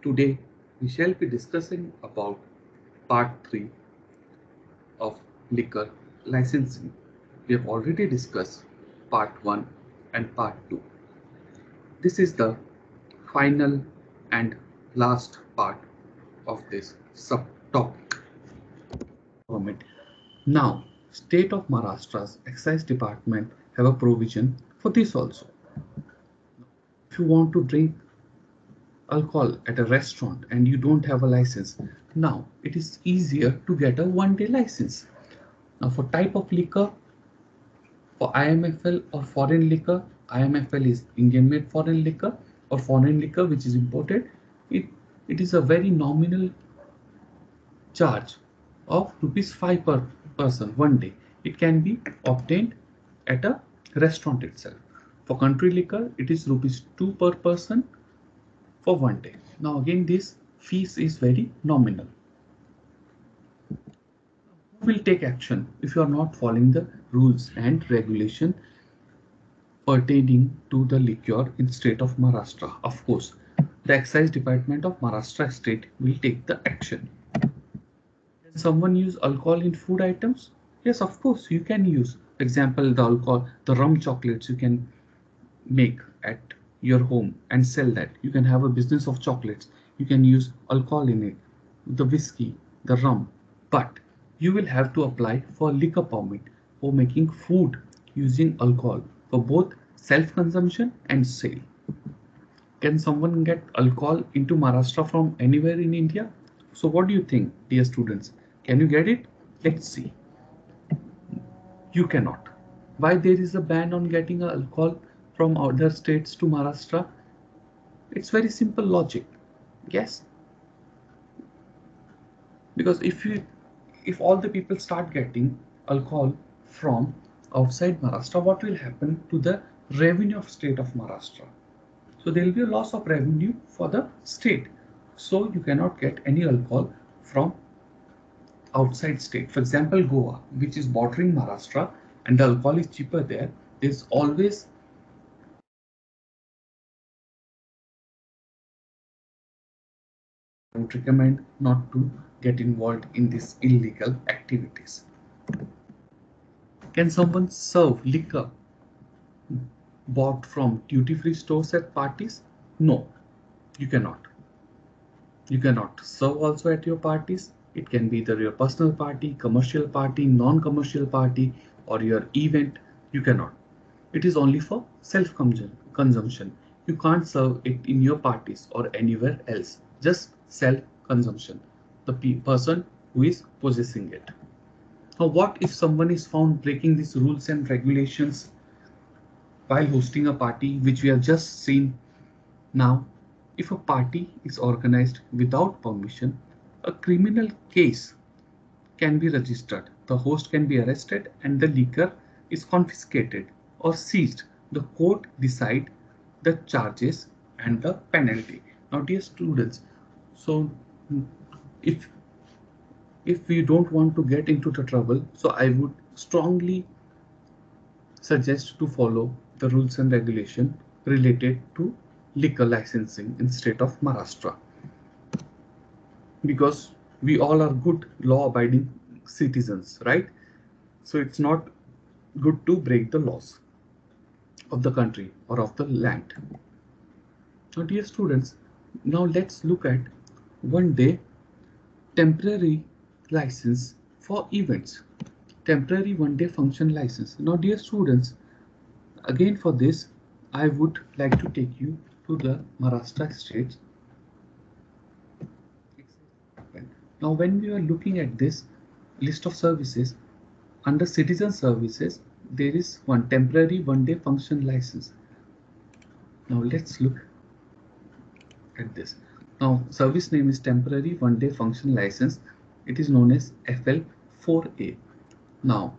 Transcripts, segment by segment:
Today we shall be discussing about part 3 of liquor licensing. We have already discussed part 1 and part 2. This is the final and last part of this subtopic. Government. Now, State of Maharashtra's Excise Department have a provision for this also. If you want to drink alcohol at a restaurant and you don't have a license, now it is easier to get a one-day license. Now for type of liquor, for IMFL or foreign liquor, IMFL is Indian made foreign liquor or foreign liquor which is imported. It is a very nominal charge of rupees 5 per person one day. It can be obtained at a restaurant itself. For country liquor, it is rupees 2 per person for one day. Now again, this fees is very nominal. Who will take action if you are not following the rules and regulation pertaining to the liquor in state of Maharashtra? Of course, the excise department of Maharashtra state will take the action. Can someone use alcohol in food items? Yes, of course, you can use. For example, the alcohol, the rum chocolates you can make at your home and sell that. You can have a business of chocolates. You can use alcohol in it, the whiskey, the rum. But you will have to apply for liquor permit for making food using alcohol for both self-consumption and sale. Can someone get alcohol into Maharashtra from anywhere in India? So what do you think, dear students? Can you get it? Let's see. You cannot. Why there is a ban on getting alcohol from other states to Maharashtra? It's very simple logic. Yes. Because if all the people start getting alcohol from outside Maharashtra, what will happen to the revenue of state of Maharashtra? So there will be a loss of revenue for the state. So you cannot get any alcohol from outside state. For example, Goa, which is bordering Maharashtra, and the alcohol is cheaper there. There's always I would recommend not to get involved in these illegal activities. Can someone serve liquor bought from duty-free stores at parties? No, you cannot. You cannot serve also at your parties. It can be either your personal party, commercial party, non-commercial party, or your event. You cannot. It is only for self-consumption. You can't serve it in your parties or anywhere else. Just self-consumption. The person who is possessing it. Now, what if someone is found breaking these rules and regulations while hosting a party, which we have just seen now? If a party is organized without permission, a criminal case can be registered. The host can be arrested and the liquor is confiscated or seized. The court decide the charges and the penalty. Now, dear students, so if we don't want to get into the trouble, so I would strongly suggest to follow the rules and regulation related to liquor licensing in state of Maharashtra, because we all are good law abiding citizens, right? So it's not good to break the laws of the country or of the land. Now, dear students, now let's look at one day temporary license for events. Temporary one day function license. Now, dear students, again for this, I would like to take you to the Maharashtra state. Now, when we are looking at this list of services, under citizen services, there is one temporary one day function license. Now, let's look at this. Now, service name is temporary one day function license. It is known as FL4A. Now,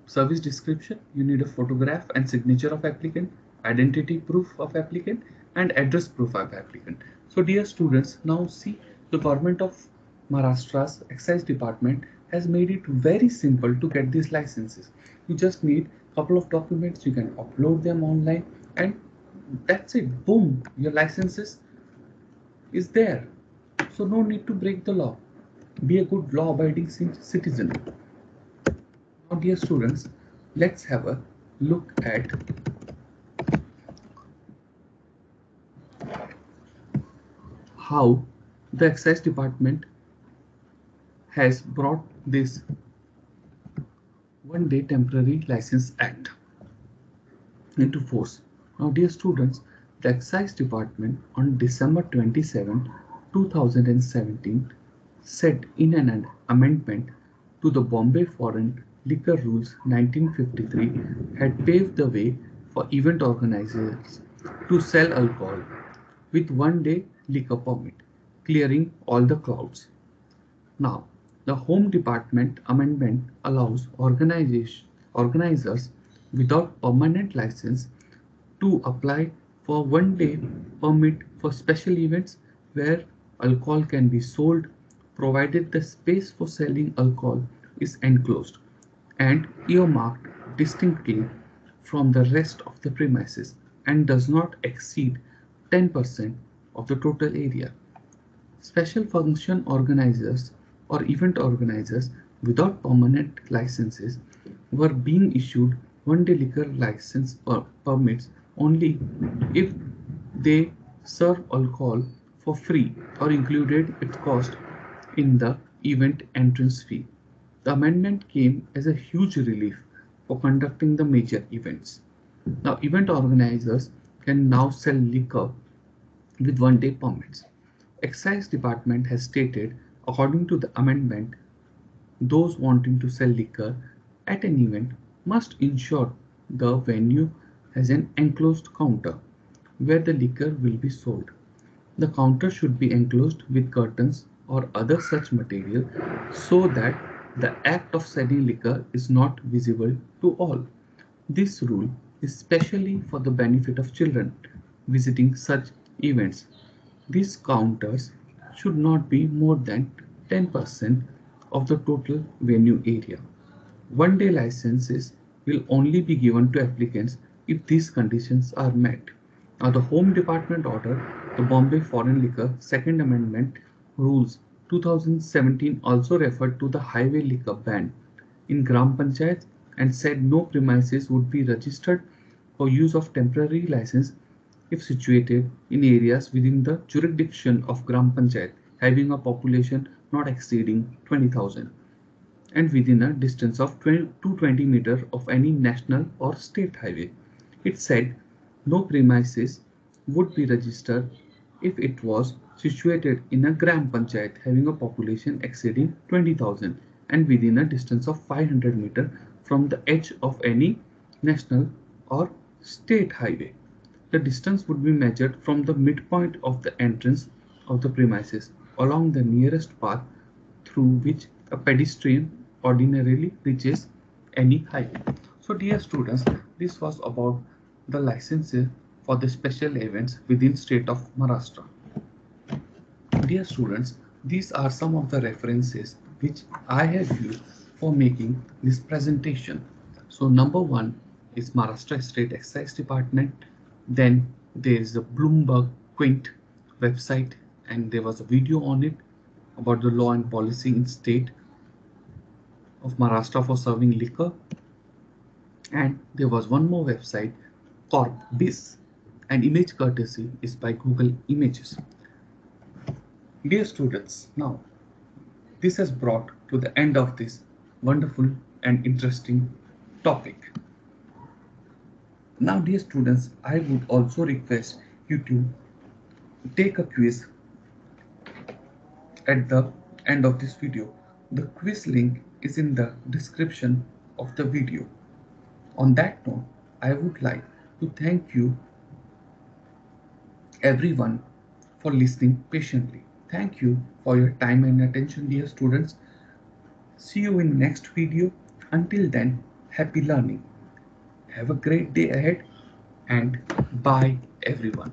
service description, you need a photograph and signature of applicant, identity proof of applicant, and address proof of applicant. So dear students, now see, the government of Maharashtra's excise department has made it very simple to get these licenses. You just need a couple of documents, you can upload them online, and that's it. Boom, your licenses is there. So no need to break the law. Be a good law-abiding citizen. Now, dear students, let's have a look at how the Excise Department has brought this One Day Temporary License Act into force. Now, dear students, the Excise Department on December 27, 2017 said in an amendment to the Bombay Foreign Liquor Rules 1953 had paved the way for event organizers to sell alcohol with one-day liquor permit, clearing all the crowds. Now, the Home Department amendment allows organizers without permanent license to apply for one-day permit for special events where alcohol can be sold, provided the space for selling alcohol is enclosed and earmarked distinctly from the rest of the premises and does not exceed 10% of the total area. Special function organizers or event organizers without permanent licenses were being issued one-day liquor license permits only if they serve alcohol for free or included its cost in the event entrance fee. The amendment came as a huge relief for conducting the major events. Now, event organizers can now sell liquor with one-day permits. Excise Department has stated, according to the amendment, those wanting to sell liquor at an event must ensure the venue has an enclosed counter where the liquor will be sold. The counter should be enclosed with curtains or other such material so that the act of selling liquor is not visible to all. This rule is specially for the benefit of children visiting such events. These counters should not be more than 10% of the total venue area. One-day licenses will only be given to applicants if these conditions are met. Now, the Home Department order, the Bombay Foreign Liquor Second Amendment Rules 2017 also referred to the highway liquor ban in Gram Panchayat and said no premises would be registered for use of temporary license if situated in areas within the jurisdiction of Gram Panchayat having a population not exceeding 20,000 and within a distance of 220 meters of any national or state highway. It said no premises would be registered if it was situated in a Gram Panchayat having a population exceeding 20,000 and within a distance of 500 meters from the edge of any national or state highway. The distance would be measured from the midpoint of the entrance of the premises along the nearest path through which a pedestrian ordinarily reaches any highway. So dear students, this was about the licenses for the special events within state of Maharashtra. Dear students, these are some of the references which I have used for making this presentation. So number one is Maharashtra State Excise Department. Then there is a Bloomberg Quint website and there was a video on it about the law and policy in state of Maharashtra for serving liquor. And there was one more website, CorpBiz, and image courtesy is by Google Images. Dear students, now this has brought to the end of this wonderful and interesting topic. Now, dear students, I would also request you to take a quiz at the end of this video. The quiz link is in the description of the video. On that note, I would like to thank you everyone for listening patiently. Thank you for your time and attention, dear students. See you in next video. Until then, happy learning. Have a great day ahead and bye everyone.